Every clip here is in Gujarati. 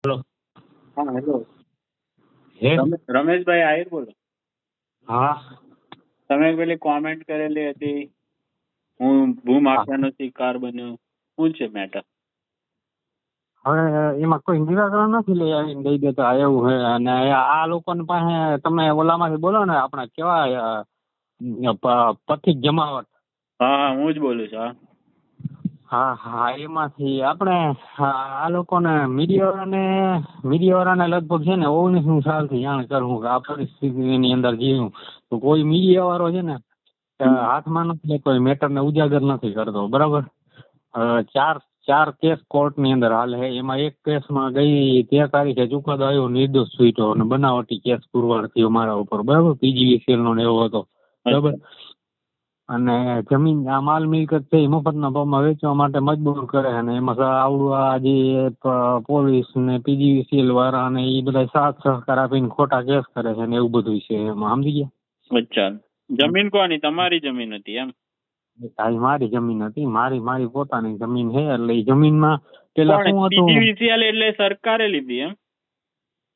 હેલો. હા હેલો, હે રમેશભાઈ આહિર બોલો. હા તમે પેલી કોમેન્ટ કરેલી હતી, હું ભૂમાફિયાનો શિકાર બન્યો. શું છે મેટર? હવે એમાં કોઈ નિરાકરણ નથી લઈ આવીને દઈ દેતા એવું છે. અને આ લોકોને પાસે તમે ઓલામાંથી બોલો ને, આપણે કેવાય પથિક જમાવટ. હા હા, હું જ બોલું છું. હા હા, એમાંથી આપણે આ લોકોને મીડિયાવાળાને લગભગ છે ને 19 સાલથી જાણ કરું કે આ પરિસ્થિતિની અંદર જીવું, તો કોઈ મીડિયાવાળો છે ને હાથમાં નથી લેતો, મેટરને ઉજાગર નથી કરતો. બરાબર. ચાર કેસ કોર્ટની અંદર હાલે છે. એમાં એક કેસમાં ગઈ 13 તારીખે ચુકાદો આવ્યો, નિર્દોષ છૂટ્યો અને બનાવટી કેસ પુરવાર થયો મારા ઉપર. બરાબર. PGVCL નો એવો હતો. બરાબર. અને જમીન, આ માલ મિલકત છે એ મફતના ભાવમાં વેચવા માટે મજબૂર કરે. અને એમાં આવડું આ જે પોલીસ ને PGVCL વાળા અને એ બધા સાથ સહકાર આપીને ખોટા કેસ કરે છે ને એવું બધું છે એમાં. સમજી ગયા? અચ્છા, જમીન કોની? તમારી જમીન હતી એમ? મારી જમીન હતી. મારી પોતાની જમીન છે. એટલે એ જમીનમાં પેલા શું હતું, PGVCL એટલે સરકારે લીધી એમ?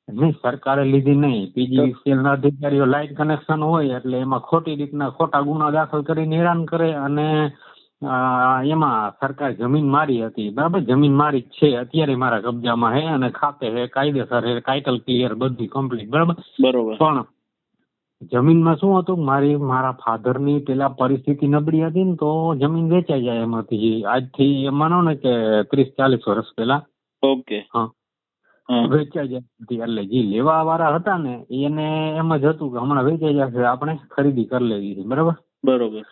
નહીં, સરકારે લીધી નહીં. PGVCL ના અધિકારીઓ લાઇટ કનેક્શન હોય એટલે એમાં ખોટી રીતના ખોટા ગુના દાખલ કરીને હેરાન કરે. અને એમાં સરકાર જમીન મારી હતી. બરાબર. જમીન મારી જ છે, અત્યારે મારા કબજામાં છે અને ખાતે છે, કાયદેસર છે, ટાઇટલ ક્લિયર, બધી કમ્પ્લીટ. બરાબર. બરોબર. પણ જમીનમાં શું હતું, મારા ફાધરની પેલા પરિસ્થિતિ નબળી હતી ને, તો જમીન વેચાઈ જાય એમ હતી. આજથી માનો ને કે 30-40 વર્ષ પહેલા. ઓકે. હા, વેચાઈ જાય હતી. એટલે જે લેવા વાળા હતા ને એને એમ જ હતું કે હમણાં વેચાઈ જશે, આપણે ખરીદી કરી લેવી છે. બરાબર. બરોબર.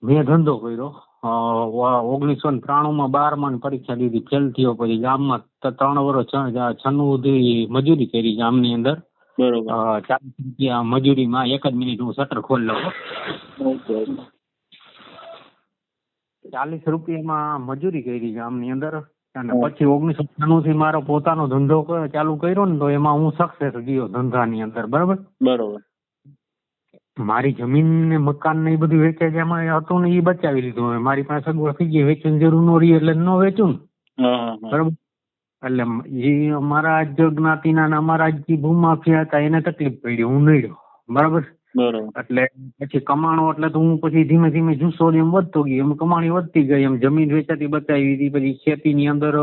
મેં ધંધો કર્યો 1993 12માં પરીક્ષા દીધી, ફેલ થયો. પછી ગામમાં 3 વર્ષ 96 સુધી મજૂરી કરી ગામની અંદર. બરોબર. 40 રૂપિયા મજૂરીમાં 1 જ મિનિટ હું શટર ખોલી લઉં. 40 રૂપિયામાં મજૂરી કરી ગામની અંદર. અને પછી 1996 થી મારો પોતાનો ધંધો ચાલુ કર્યો ને, તો એમાં હું સક્સેસ ગયો ધંધાની અંદર. બરાબર. બરોબર. મારી જમીન ને મકાન ને એ બધું વેચાઈ જાય એમાં હતું ને, એ બચાવી લીધું. મારી પાસે સગવડ થઈ ગઈ, વેચવાની જરૂર ન રહી એટલે ન વેચું ને. બરાબર. એટલે એ અમારા જ જ્ઞાતિના ને અમારા જ ભૂમાફિયા હતા એને તકલીફ પડી, હું નડ્યો. બરાબર. એટલે પછી કમાણો એટલે તો હું પછી ધીમે ધીમે જુસ્સો એમ વધતો ગયો, એમ કમાણી વધતી ગઈ, એમ જમીન વેચાતી બચાવી હતી. પછી ખેતીની અંદર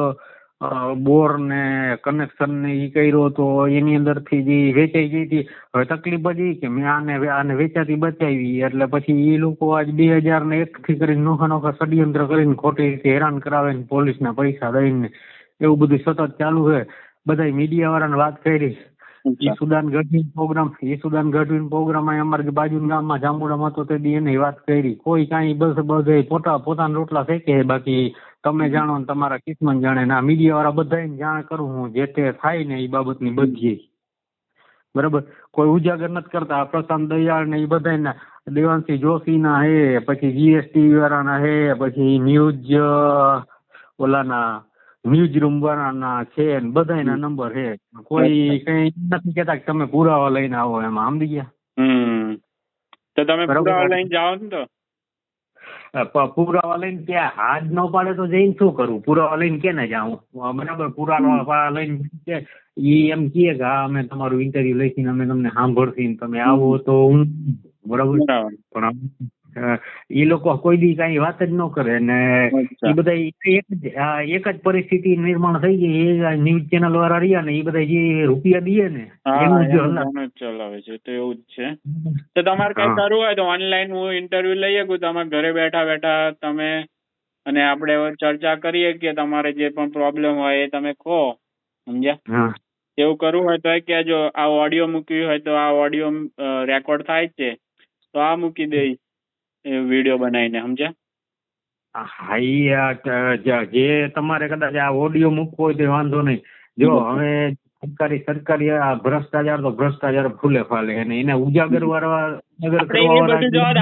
બોર ને કનેક્શન ને એ કર્યો તો એની અંદરથી જે વેચાઈ ગઈ હતી. હવે તકલીફ જ એ કે મેં આને વેચાતી બચાવી એટલે પછી એ લોકો આજ 2001 થી કરીને નોખા ષડયંત્ર કરીને ખોટી રીતે હેરાન કરાવે ને, પોલીસના પૈસા દઈને એવું બધું સતત ચાલુ છે. બધા મીડિયા વાળાને વાત કરી. ઈસુદાન ગઢવી પ્રોગ્રામ અમારે બાજુ ગામમાં જાંબુડામાં હતો તે દી એને વાત કરી. કોઈ કાંઈ બસ પોતાના રોટલા ફેંકે, બાકી તમે જાણો ને તમારા કિસ્મત જાણે. ના, મીડિયા વાળા બધાને જાણ કરું હું, જે તે થાય ને એ બાબતની બધી. બરાબર. કોઈ ઉજાગર નથી કરતા. પ્રશાંત દયાળ ને એ બધા દેવાંશી જોશી ના હે, પછી GST વાળાના હે, પછી ન્યૂઝ રૂમ વાળાના છે, બધાના નંબર છે. કોઈ કઈ નથી કેતા કે તમે પુરાવા લઈને આવો એમાં. સમજી ગયા? તો તમે પુરાવા લઈને જાઓ ને, તો પુરાવા લઈને ત્યાં હાથ ન પાડે તો જઈને શું કરવું? પુરાવા લઈને કેને જાઉં? બરાબર. પુરાવા લઈને ઈ એમ કહે કે હા અમે તમારું ઇન્ટરવ્યુ લઈશું, અમે તમને સાંભળશું, તમે આવો તો હું. બરાબર. પણ એ લોકો કોઈ દી કઈ વાત જ ન કરે ને. એ બધા એક જ પરિસ્થિતિ નિર્માણ થઈ ગઈ. એ ન્યૂઝ ચેનલ વાળા રહ્યા ને, એ બધા જે રૂપિયા દે ને એનું ચલાવે છે. તો એવું જ છે. તો તમારે કઈ કરવું હોય તો ઓનલાઈન હું ઇન્ટરવ્યુ લઈ શકું. તમારે ઘરે બેઠા બેઠા તમે અને આપણે ચર્ચા કરીએ કે તમારે જે પણ પ્રોબ્લેમ હોય એ તમે કહો. સમજ્યા? એવું કરવું હોય તો કહેજો. આ ઓડિયો મૂકવી હોય તો આ ઓડિયો રેકોર્ડ થાય છે, તો આ મૂકી દે વિડીયો બનાવીને. સમજ્યા? હા, જે તમારે કદાચ આ ઓડિયો મૂકવો હોય તો વાંધો નહીં. જો હવે સરકારી ભ્રષ્ટાચાર તો ભ્રષ્ટાચાર ફૂલે ફાલે, અને એને ઉજાગર વાળા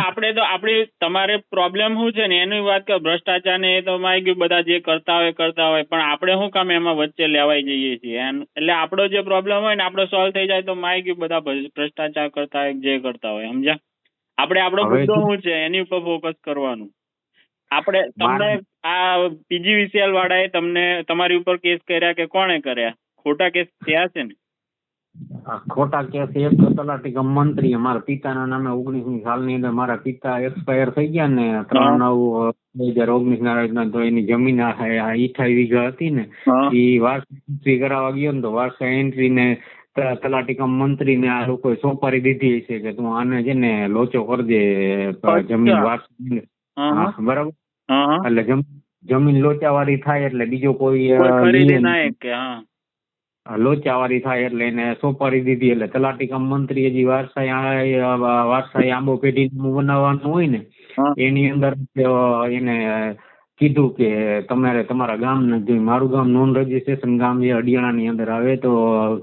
આપણે તો આપણી તમારે પ્રોબ્લેમ શું છે ને એની વાત કરો. ભ્રષ્ટાચાર ને એ તો માય ગયું, બધા જે કરતા હોય, પણ આપણે શું કામ એમાં વચ્ચે લેવાઈ જઈએ છીએ? એટલે આપણો જે પ્રોબ્લેમ હોય ને આપણો સોલ્વ થઈ જાય તો માય ગયું, બધા ભ્રષ્ટાચાર કરતા હોય, જે કરતા હોય. સમજ્યા? આપણે આપણો મુદ્દો શું છે એની ઉપર ફોકસ કરવાનું. આપણે તમને આ પીજીવીસીએલ વાળાએ તમને તમારી ઉપર કેસ કર્યા કે કોણે કર્યા? ખોટા કેસ થયા છે ને? ખોટા કેસ એક તલાટી કમ મંત્રી મારા પિતાના નામે 19ની સાલની અંદર મારા પિતા એક્સપાયર થઈ ગયા ને 3/9/2019 ના રોજ તો એની જમીન 28 વીઘા હતી ને એ વારસા એન્ટ્રી કરાવવા ગયો ને તો વારસા એન્ટ્રી ને તલાટી કમ મંત્રી ને આ લોકોએ સોપારી દીધી છે કે તું આને છે ને લોચો કરી દે જમીન વારસા બરાબર. એટલે જમીન લોચાવાળી થાય એટલે બીજો કોઈ લોચાવાળી થાય એટલે એને સોપારી દીધી. એટલે તલાટી કમ મંત્રી હજી વારસાઈ આંબો પેઢી બનાવવાનું હોય ને એની અંદર એને કીધું કે તમારે તમારા ગામના જે મારું ગામ નોન રજીસ્ટ્રેશન ગામ જે હડિયાણાની અંદર આવે તો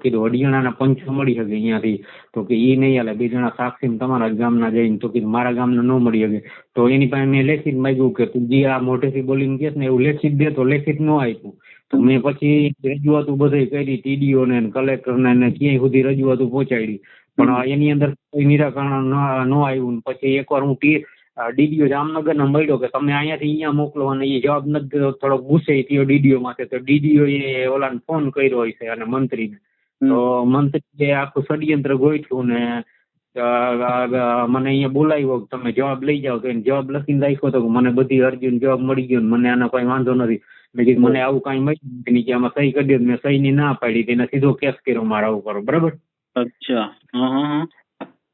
કીધું હડિયાણાના પંચો મળી શકે અહીંયાથી તો કે એ નહીં હાલે 2 જણા સાક્ષી તમારા ગામના જઈને તો કીધું મારા ગામના ન મળી શકે. તો એની પાસે મેં લેખિત માંગ્યું કે તું જે આ મોઢેથી બોલીને કહેશ ને એવું લેખિત દે તો લેખિત ન આપ્યું. તો મેં પછી રજૂઆતો બધી કરી TDO ને કલેક્ટરને ને ક્યાંય સુધી રજૂઆતો પહોંચાડી પણ એની અંદર કોઈ નિરાકરણ ન આવ્યું. પછી એકવાર હું DDO જામનગરને મળ્યો કે તમે અહીંયાથી અહીંયા મોકલો અને એ જવાબ નથી દેતો, થોડોક ગુસ્સે થયો DDO માટે. તો DDO એ ઓલાને ફોન કર્યો છે અને મંત્રીને તો મંત્રીએ આખું ષડયંત્ર ગોઠવ્યું ને મને અહીંયા બોલાવ્યો તમે જવાબ લઈ જાઓ. તો એને જવાબ લખીને રાખ્યો તો મને બધી અરજીનો જવાબ મળી ગયો ને મને આનો કોઈ વાંધો નથી. મેં કીધું મને આવું કાંઈ મળ્યું નહીં કે આમાં સહી કરી દો. મેં સહીની ના પાડી તેને સીધો કેસ કર્યો મારે આવું કરો બરાબર. અચ્છા.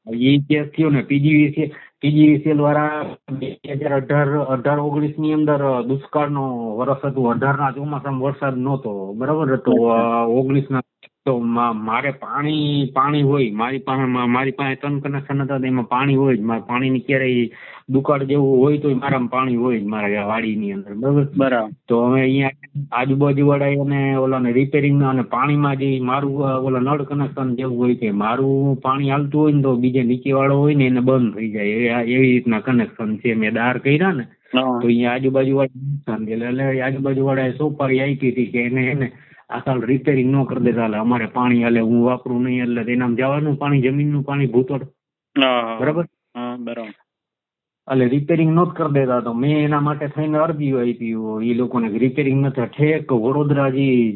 એ કેસ થયો ને પીજીવીસીએલ વાળા 2018-19 ની અંદર દુષ્કાળનો વર્ષ હતું. 18 ના ચોમાસામાં વરસાદ નહોતો બરાબર. તો 19 ના તો મારે પાણી હોય મારી પાસે 3 કનેક્શન હતા એમાં પાણી હોય જ. મારે પાણીની ક્યારેય દુકાળ જેવું હોય તો મારામાં પાણી હોય જ મારા વાડીની અંદર બરાબર. તો હવે અહીંયા આજુબાજુ વાળા એને ઓલાને રિપેરિંગ અને પાણીમાં જે મારું ઓલા નળ કનેક્શન જેવું હોય કે મારું પાણી હાલતું હોય ને તો બીજે નીચે વાળો હોય ને એને બંધ થઈ જાય એવી રીતના કનેક્શન છે. મેં દાર કર્યા ને તો અહીંયા આજુબાજુ વાળા એટલે આજુબાજુ વાળાએ સોપારી આપી હતી કે એને આ સાલ રિપેરિંગ ન કરી દેતા એટલે અમારે પાણી હાલે હું વાપરું નહીં એટલે એનામાં જવાનું પાણી જમીનનું પાણી ભૂતોડ બરાબર. એટલે રિપેરિંગ નહોત કરી દેતા તો મેં એના માટે થઈને અરજીઓ આપી એ લોકોને રિપેરિંગ નથી. ઠેક વડોદરા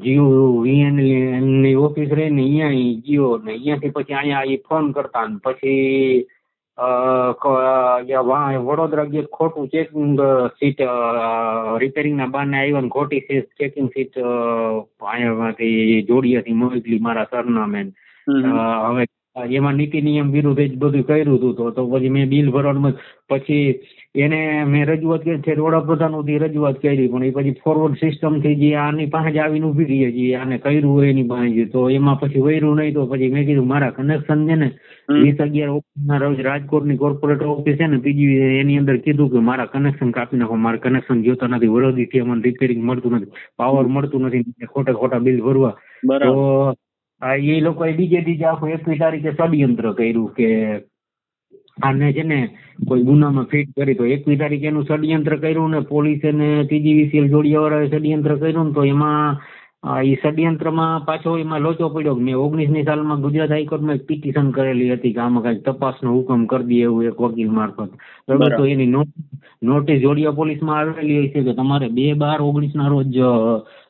જીઓ ની ઓફિસ રહી ને અહીંયા જીઓ ને અહીંયાથી પછી અહીંયા એ ફોન કરતા ને પછી વડોદરા ગયો ખોટું ચેકિંગ સીટ રિપેરિંગ ના બાને આવ્યા ને ખોટી ચેકિંગ સીટ અહીંયાથી જોડિયાથી મોકલી મારા સરનામે. હવે એમાં નીતિ નિયમ વિરુદ્ધ જ બધું કર્યું હતું. તો પછી મેં બિલ ભરવાનું પછી એને મેં રજૂઆત કરી છે વડાપ્રધાન સુધી રજૂઆત કરી પણ એ પછી ફોરવર્ડ સિસ્ટમ થી જે આની પાસે જ આવીને ઉભી રહી છે આને કર્યું હોય એની પાસે તો એમાં પછી વૈરું નહીં. તો પછી મેં કીધું મારા કનેક્શન છે ને 20/11 ના રોજ રાજકોટની કોર્પોરેટ ઓફિસ છે ને પીજી એની અંદર કીધું કે મારા કનેક્શન કાપી નાખો. મારા કનેક્શન જોતા નથી વિરોધીથી અમને રિપેરિંગ મળતું નથી પાવર મળતું નથી ખોટા બિલ ભરવા. તો એ લોકોએ બીજે આખું 21 તારીખે ષડયંત્ર કર્યું કે આને છે ને કોઈ ગુનામાં ફિટ કરી. તો 21 તારીખે એનું ષડયંત્ર કર્યું ને પોલીસે ને પીજીવીસીએલ જોડિયાવાળાએ ષડયંત્ર કર્યું ને તો એમાં એ ષડયંત્રમાં પાછો એમાં લોચો પડ્યો. મેં 19ની સાલમાં ગુજરાત હાઈકોર્ટમાં એક પિટિશન કરેલી હતી કે આમાં કઈક તપાસનો હુકમ કરી દે એવું એક વકીલ મારફત બરાબર. તો એની નોટિસ જોડિયા પોલીસમાં આવેલી હોય છે કે તમારે 2/12/19 ના રોજ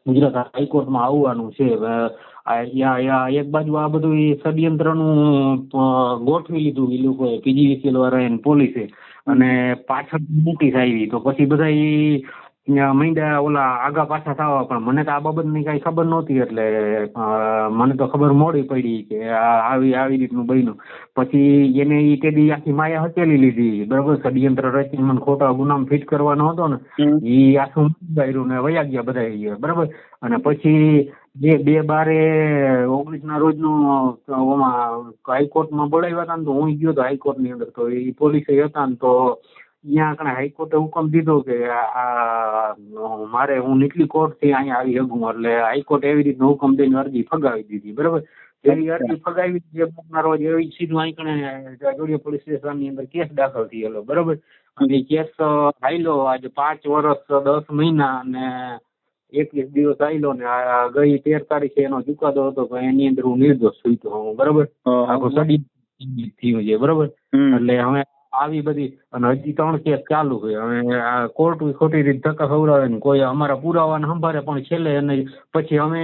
ગુજરાત હાઈકોર્ટમાં આવવાનું છે. એક બાજુ આ બધું ષડયંત્રનું ગોઠવી લીધું એ લોકોએ પીજીવીસીએલ વાળા પોલીસે અને પાછળ નોટિસ આવી તો પછી બધા મહિના ઓલા આગા પાછા થવા. પણ મને તો આ બાબતની કઈ ખબર નહોતી એટલે મને તો ખબર મોડી પડી કે આવી રીતનું બન્યું. પછી એને એ તેદી આખી માયા હચેલી લીધી બરાબર. ષડયંત્ર રચીને મને ખોટા ગુનામાં ફિટ કરવાનો હતો ને એ આખું કર્યું ને વયા ગયા બધા બરાબર. અને પછી 2/12/19 ના રોજનું હાઈકોર્ટમાં બોલાવ્યા હતા ને તો હું ગયો હતો હાઈકોર્ટની અંદર. તો એ પોલીસે હતા ને તો અહીંયા આગળ હાઈકોર્ટે હુકમ દીધો કે મારે હું નીચલી કોર્ટથી અહીંયા આવી શકું. એટલે હાઈકોર્ટ એવી રીતનો હુકમ દઈને અરજી ફગાવી દીધી બરાબર. એવી અરજી ફગાવી દીધી રોજ એવી સીધું અહીં જોડિયા પોલીસ સ્ટેશનની અંદર કેસ દાખલ થયેલો બરાબર. અને કેસ હાલ્યો આજે 5 વર્ષ 10 મહિના અને 21 દિવસ આવેલો ને ગઈ 13 તારીખે એનો ચુકાદો હતો એની અંદર હું નિર્દોષ છું બરાબર. આખો સડી થયો છે બરાબર. એટલે હવે આવી બધી અને હજી 3 કેસ ચાલુ છે. હવે આ કોર્ટ ખોટી રીતે ધક્કા ખવડાવે ને કોઈ અમારા પુરાવાને સંભાળે પણ છેલ્લે એને પછી અમે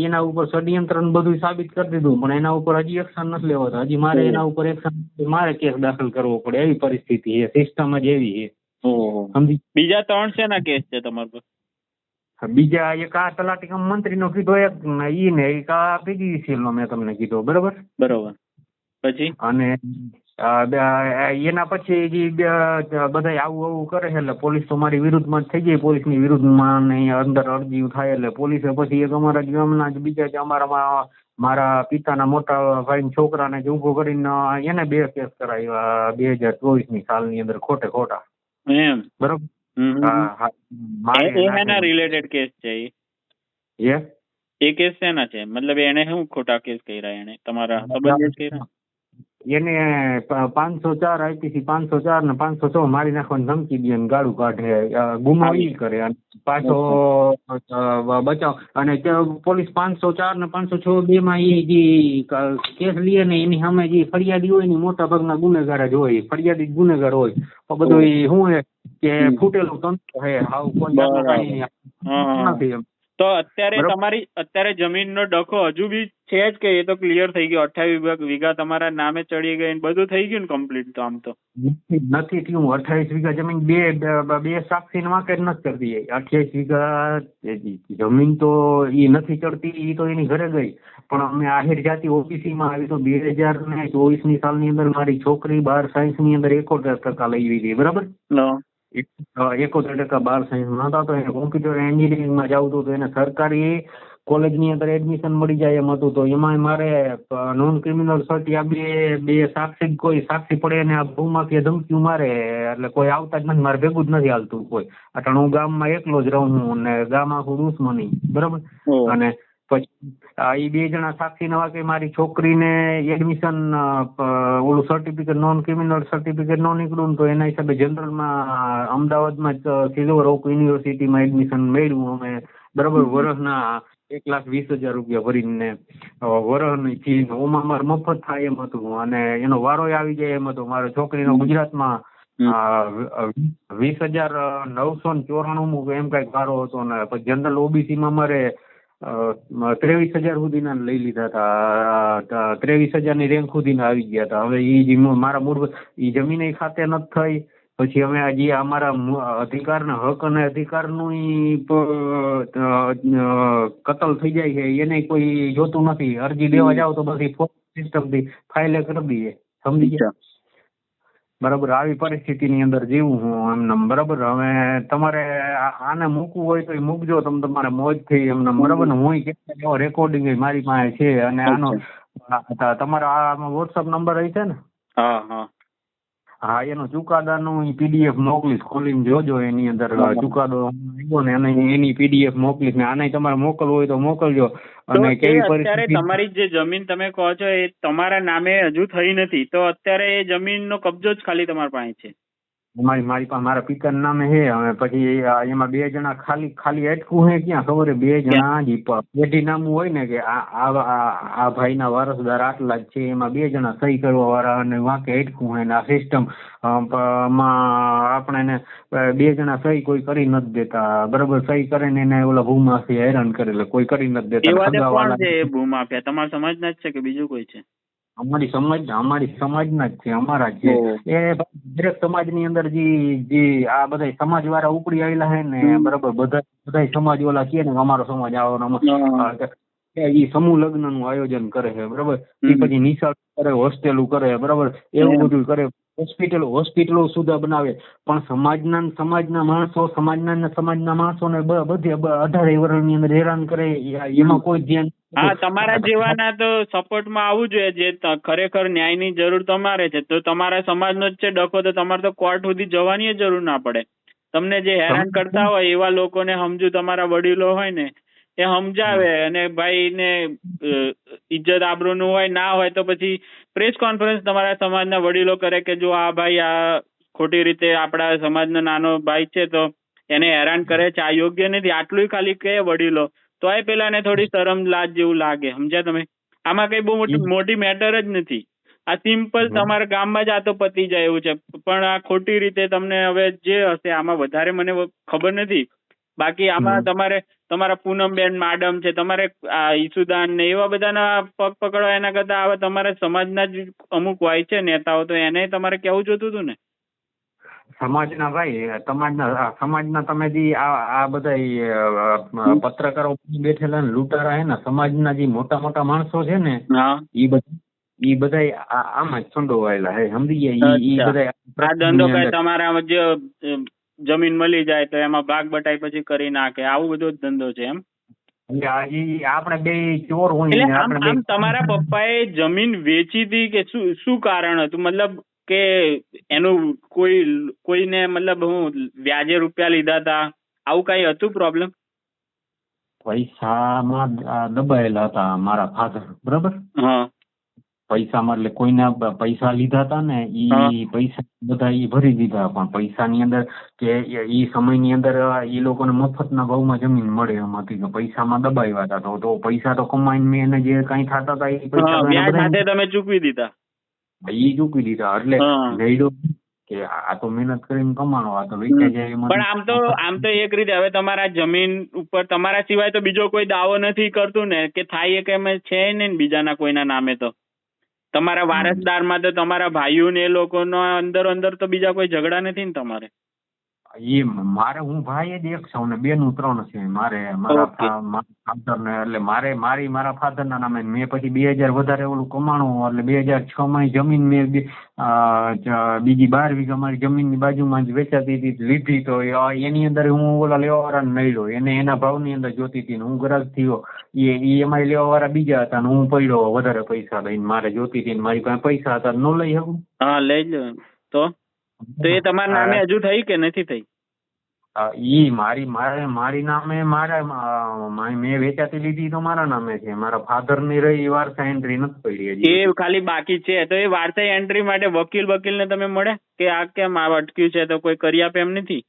એના ઉપર ષડયંત્ર બધું સાબિત કરી દીધું પણ એના ઉપર હજી એક્શન નથી લેવાતું. હજી મારે એના ઉપર એક્શન મારે કેસ દાખલ કરવો પડે એવી પરિસ્થિતિ છે. સિસ્ટમ જ એવી છે. સમજી. બીજા 3 શેના કેસ છે તમારા પર? બીજા એક આ તલાટી કમ મંત્રીનો કીધો એક ઈ ને એક આ PGCL નો મેં તમને કીધો. બરોબર. પછી અને એના પછી બધા આવું કરે છે એટલે પોલીસ તો મારી વિરુદ્ધમાં જ થઈ ગઈ. પોલીસની વિરુદ્ધમાં ને અંદર અરજી થાય એટલે પોલીસે પછી એક અમારા ગામના જ બીજા જ મારા પિતાના મોટા ભાઈ છોકરાને જ ઉભો કરીને એને 2 કેસ કરાવ્યા 2024ની સાલની અંદર ખોટા. એમ? બરોબર. એના રિલેટેડ કેસ છે એ કેસ શેના છે? મતલબ એને શું ખોટા કેસ કર્યા? એને તમારા સંબંધિત કર્યા? એને 504 IPC 504 ને 506 મારી નાખવાની ધમકી દે ને ગાળું કાઢે, ગુનો ઈ કરે અને પાછો બચાવ. અને પોલીસ 504 ને 506 બે માં ઈ કેસ લે ને એની સામે જે ફરિયાદી હોય ને મોટા ભાગના ગુનેગાર જ હોય. ફરિયાદી ગુનેગાર હોય. બધું શું કે ફૂટેલું તંત્ર છે. હાવ કોઈ નથી. તો અત્યારે જમીનનો ડખો હજુ બી છે જ કે એ તો ક્લિયર થઈ ગયો? 28 વીઘા તમારા નામે ચડી ગઈ બધું થઈ ગયું ને કમ્પ્લીટ? તો આમ તો નથી થયું. 28 વીઘા જમીન બે સાક્ષી વાંકે જ નથી કરતી. 28 વીઘા જમીન તો એ નથી ચડતી. એ તો એની ઘરે ગઈ. પણ અમે આહિર જાતિ OBC માં આવી તો 2024ની સાલની અંદર મારી છોકરી 12 સાયન્સ ની અંદર 71% લઈ હતી. બરાબર. 71% 12 સાયન્સમાં હતા તો એને કોમ્પ્યુટર એન્જિનિયરિંગમાં જવું હતું તો એને સરકારી કોલેજની અંદર એડમિશન મળી જાય એમ હતું. તો એમાં મારે નોન ક્રિમિનલ સર્ટી આ બે સાક્ષી કોઈ સાક્ષી પડે અને આ ભૂમાફિયા ધમકીઓ મારે એટલે કોઈ આવતા જ નથી. મારે ભેગું જ નથી હાલતું કોઈ. એટલે હું ગામમાં એકલો જ રહું અને ગામ આખું દુશ્મની. બરાબર. અને પછી એ 2 જણા સાક્ષી નવા કે મારી છોકરીને એડમિશન ઓલું સર્ટિફિકેટ નોન ક્રિમિનલ સર્ટિફિકેટ નો નીકળ્યું તો એના હિસાબે જનરલમાં અમદાવાદમાં જ સિલ્વર ઓક યુનિવર્સિટીમાં એડમિશન મેળવ્યું અમે. બરાબર. વર્ષના 1,20,000 રૂપિયા ભરીને વર્ષની ફી ઓમાં મારે મફત થાય એમ હતું અને એનો વારો આવી જાય એમ હતો. મારી છોકરીનો ગુજરાતમાં 20,994 એમ કઈક વારો હતો ને પછી જનરલ OBC માં મારે 23,000 સુધીના લઈ લીધા હતા. 23,000ની રેન્ક સુધીના આવી ગયા હતા. હવે એ મારા મૂળ એ જમીન ખાતે નથી થઈ. પછી અમે હજી અમારા અધિકારના હક અને અધિકારનું કતલ થઈ જાય છે એને કોઈ જોતું નથી. અરજી દેવા જાવ તો બધી સિસ્ટમથી ફાઇલે કરી દઈએ. સમજી ગયા? બરાબર. આવી પરિસ્થિતિની અંદર જીવું હું એમને. બરાબર. હવે તમારે આને મૂકવું હોય તો એ મૂકજો તમારે મોજથી એમને. બરાબર ને. હું કેટલા રેકોર્ડિંગ મારી પાસે છે અને આનો તમારા આમાં WhatsApp નંબર હશે ને? હા. એનો ચુકાદાનું PDF મોકલીશ. ખોલીને જોજો. એની અંદર ચુકાદો આવ્યો ને એની PDF મોકલીશ ને આને તમારે મોકલવું હોય તો મોકલજો. અને કેવી પરિસ્થિતિ તમારી જે જમીન તમે કહો છો એ તમારા નામે હજુ થઈ નથી તો અત્યારે એ જમીનનો કબજો જ ખાલી તમારા પાસે છે? મારી પાસે મારા પિતાના નામે છે. હવે પછી એમાં 2 જણા ખાલી અટકું હે ક્યાં ખબર? 2 જણા જ પેઢી નામું હોય ને કે આ ભાઈના વારસદાર આટલા જ છે. એમાં 2 જણા સહી કરવા વાળા અને વાંકે અટકું હે ને આ સિસ્ટમ માં આપણે 2 જણા સહી કોઈ કરી નથી દેતા. બરોબર. સહી કરે ને એને ઓલા ભૂમાફિયા હેરાન કરે એટલે કોઈ કરી નથી દેતા. કોણ છે એ ભૂમાફિયા? તમારા સમાજના જ છે કે બીજું કોઈ છે? અમારી સમાજના જ છે. અમારા જ છે. એ દરેક સમાજની અંદર જે આ બધા સમાજ વાળા ઉપડી આવેલા છે ને. બરાબર. બધા સમાજ વાળા કે ને અમારો સમાજ આવવાનો એ સમૂહ લગ્ન નું આયોજન કરે છે. બરાબર. એ પછી નિશાળ કરે, હોસ્ટેલું કરે. બરાબર. એવું બધું કરે. હોસ્પિટલો સુધા બનાવે. પણ સમાજના માણસોને બધી 18 વર્ષની અંદર હેરાન કરે. એમાં કોઈ ધ્યાન. હા. તમારા જેવાના તો સપોર્ટમાં આવવું જોઈએ જે ખરેખર ન્યાયની જરૂર તમારે છે. તો તમારા સમાજનો જ છે ડખો તો તમારે તો કોર્ટ સુધી જવાની જરૂર ના પડે. તમને જે હેરાન કરતા હોય એવા લોકોને સમજુ તમારા વડીલો હોય ને એ સમજાવે અને ભાઈ ને ઇજ્જત આબરૂનું હોય ના હોય તો પછી પ્રેસ કોન્ફરન્સ તમારા સમાજના વડીલો કરે કે જો આ ભાઈ આ ખોટી રીતે આપણા સમાજનો નાનો ભાઈ છે તો એને હેરાન કરે છે, આ યોગ્ય નથી. આટલું ખાલી કહે વડીલો તો પેલા ને થોડી શરમ લાજ જેવું લાગે. સમજ્યા તમે? આમાં કઈ બહુ મોટી મેટર જ નથી. આ સિમ્પલ તમારા ગામમાં જ આ તો પતી જાય એવું છે, પણ આ ખોટી રીતે તમને હવે જે હશે આમાં વધારે મને ખબર નથી. બાકી આમાં તમારે તમારા પૂનમબેન માડમ છે, તમારે આ ઈસુદાન ને એવા બધાના પગ પકડવા એના કરતા હવે તમારા સમાજના જ અમુક હોય છે નેતાઓ, તો એને તમારે કેવું જોતું હતું ને. સમાજના ભાઈ, સમાજના તમે જે આ બધા પત્રકારો બેઠેલા ને લૂંટારા હે ને, સમાજના જે મોટા મોટા માણસો છે ને, ઈ બધા આમાં જ સંડોવાયેલા હે, સમજી ગયા. ઈ બધા આ ધંધો કરે, તમારા જે જમીન મળી જાય તો એમાં ભાગ બટાઈ પછી કરી નાખે, આવું બધો જ ધંધો છે એમ. આપણે બે ચોર હોય. આમ તમારા પપ્પાએ જમીન વેચી હતી કે શું કારણ હતું? મતલબ કે એનું કોઈને મતલબ હું વ્યાજે રૂપિયા લીધા હતા, આવું કઈ હતું પ્રોબ્લેમ? પૈસામાં દબાયેલા હતા મારા ફાધર, બરાબર. પૈસામાં એટલે કોઈને પૈસા લીધા હતા ને, ઈ પૈસા બધા ઈ ભરી દીધા, પણ પૈસાની અંદર કે ઈ સમયની અંદર એ લોકોને મફતના ભાવમાં જમીન મળે એમ હતી કે પૈસામાં દબાવ્યા હતા. તો પૈસા તો કમાઈને એને જે કઈ થતા હતા એ પૈસા તમે ચૂકવી દીધા. ઈ ચૂકવી દીધા એટલે લઈડો કે આ તો મહેનત કરીને કમાણો, આ તો વેચાઈ જાય. પણ આમ તો એક રીતે હવે તમારા જમીન ઉપર તમારા સિવાય તો બીજો કોઈ દાવો નથી કરતું ને, કે થાય કે અમે છે ને બીજાના કોઈના નામે, તો તમારા વારસદારમાં તો તમારા ભાઈઓ ને એ લોકોનો અંદર તો બીજા કોઈ ઝઘડા નથી ને તમારે? એ મારે હું ભાઈ જ એક છું ને બેનું 3 છે મારે. મારા ફાધર ને એટલે મારા ફાધર ના નામે મેં પછી 2000 વધારે ઓલું કમાણું એટલે 2006 માં જમીન મેં બીજી 12 વીઘા મારી જમીનની બાજુમાં જ વેચાતી હતી લીધી. તો એની અંદર હું ઓલા લેવાવાળા નડ્યો, એને એના ભાવની અંદર જોતી હતી ને હું ગ્રાહક થયો. એ એમાં લેવાવાળા બીજા હતા ને હું પડ્યો વધારે પૈસા લઈને, મારે જોતી હતી ને મારી પાસે પૈસા હતા, ન લઈ શકું? હા લઈ લો. તો એ તમારા નામે હજુ થઈ કે નથી થઈ? ઈ મારી નામે મેં વેચાતી લીધી તો મારા નામે છે. મારા ફાધર ની રહી વારસા એન્ટ્રી નથી પડી હજી, એ ખાલી બાકી છે. તો એ વારસા એન્ટ્રી માટે વકીલ ને તમે મળે કે આ કેમ આ અટક્યું છે તો કોઈ કરી આપે એમ નથી?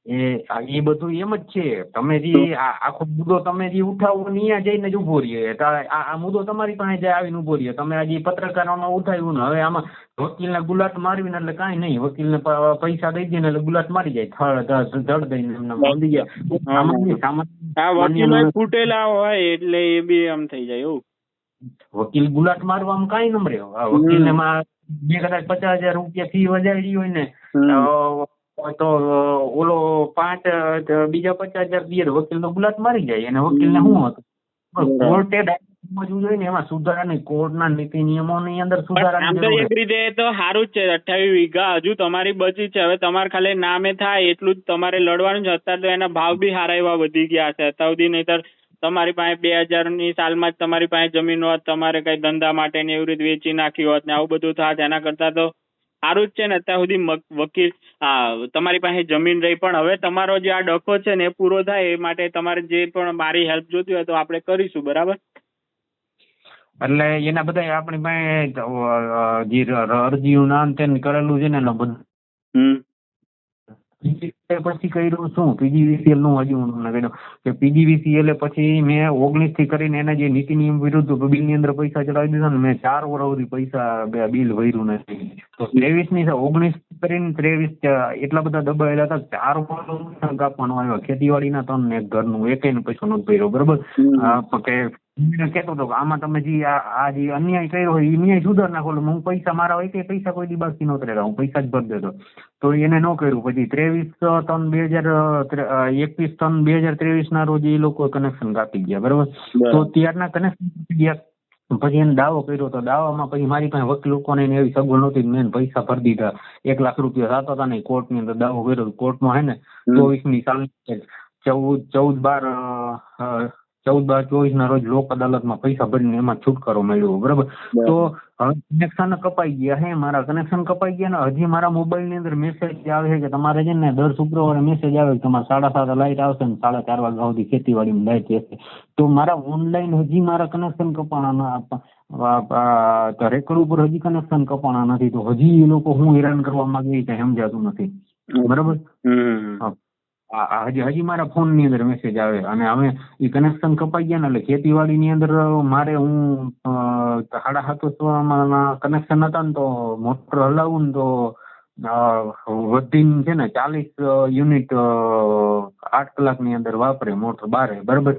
એ બધું એમ જ છે. તમે જે આખો મુદ્દો તમે જે ઉઠાવો ત્યાં જઈને જ ઉભો રહીએ. આ મુદ્દો તમારી પાસે આવીને ઉભો રહીએ. તમે આજે પત્રકારોમાં ઉઠાવ્યું ને, હવે આમાં વકીલને ગુલાટ મારવીને એટલે કાંઈ નહીં, વકીલને પૈસા દઈ દે ને એટલે ગુલાટ મારી જાય, ધડ દઈને એમને સમજી ગયા. ફૂટેલા હોય એટલે એ બી આમ થઈ જાય એવું. વકીલ ગુલાટ મારવામાં કાંઈ નંબરે. વકીલને મેં કદાચ 50,000 રૂપિયા ફી વધારી હોય ને તો ઓલો બીજા 50,000 દીએ વકીલ નો ગુલાટ મારી જાય. અને વકીલ ને શું હતું, કોર્ટે સમજવું જોઈએ ને એમાં સુધારાની, કોર્ટના નીતિ નિયમોની અંદર સુધારા. એક રીતે તો સારું જ છે. 28 વીઘા હજુ તમારી બચી છે. હવે તમારે ખાલી નામે થાય એટલું જ તમારે લડવાનું છે. અત્યારે તો એના ભાવ બી સારા એવા વધી ગયા છે અત્યાર સુધી. નહીતર તમારી પાસે 2000 ની સાલમાં જ તમારી પાસે જમીન હોત, તમારે કઈ ધંધા માટે ને એવી રીતે વેચી નાખી હોત ને આવું બધું થાત. એના કરતા તો સારું જ છે ને અત્યાર સુધી વકીલ તમારી પાસે જમીન રહી. પણ હવે તમારો જે આ ડખો છે ને એ પૂરો થાય એ માટે તમારે જે પણ મારી હેલ્પ જોતી હોય તો આપણે કરીશું, બરાબર? એટલે એના બધા આપણી પાસે જે અરજીઓ નામ તેને કરેલું છે ને બધું પછી કર્યું શું PGVCL નું હજુ તમને કહ્યું કે PGVCL પછી મેં 19 થી કરીને એના જે નીતિ નિયમ વિરુદ્ધ બિલ ની અંદર પૈસા ચડાવી દીધા ને મેં 4 વર્ષ સુધી પૈસા બિલ ભર્યું નથી. તો 23 ની 19 કરીને 23 એટલા બધા દબાયેલા હતા, 4 વર્ષ કાપવાનો આવ્યો. ખેતીવાડીના 3 એક ઘરનું એકેય પૈસો નથી ભર્યો, બરોબર? કે કેતો હતો આમાં તમે જે આ જે અન્યાય કર્યો હોય એ ન્યાય સુધાર નાખો. હું પૈસા મારા હોય કે પૈસા કોઈ દી બાકી નહોતા રહેતા, હું પૈસા જ ભરી દેતો. તો એને ન કર્યું. પછી 23/3/2023 ના રોજ એ લોકો કનેક્શન કાપી ગયા, બરોબર? તો ત્યારના કનેક્શન કાપી ગયા. પછી એને દાવો કર્યો. તો દાવામાં પછી મારી પાસે વકીલ લોકોને એવી સગવડ નહોતી, મેં પૈસા ભરી દીધા. 1 લાખ રૂપિયા થતા હતા ને કોર્ટની અંદર દાવો કર્યો. કોર્ટમાં હે ને 24 સાલ 14/12/24 ના રોજ લોક અદાલતમાં પૈસા ભરીને એમાં છુટકારો મળ્યો, બરાબર? તો હવે કનેક્શન કપાઈ ગયા હે, મારા કનેક્શન કપાઈ ગયા ને હજી મારા મોબાઈલ ની અંદર મેસેજ આવે છે કે તમારે છે ને દર શુક્રવારે મેસેજ આવે કે તમારે 7:30 લાઈટ આવશે ને 4:30 વાગ્યા સુધી ખેતીવાડીમાં લાઈટ રહેશે. તો મારા ઓનલાઈન હજી મારા કનેક્શન કપાણા રેકર્ડ ઉપર હજી કનેક્શન કપાણા નથી. તો હજી એ લોકો હું હેરાન કરવા માંગે એ કઈ સમજાતું નથી, બરાબર? હજી મારા ફોન ની અંદર મેસેજ આવે. અને હવે એ કનેક્શન કપાઈ ગયા ને એટલે ખેતીવાડી ની અંદર મારે હું 7:30 કનેક્શન હતા ને તો મોટર હલાવું ને તો વધીને છે ને 40 યુનિટ 8 કલાકની અંદર વાપરે મોટર બારે, બરાબર.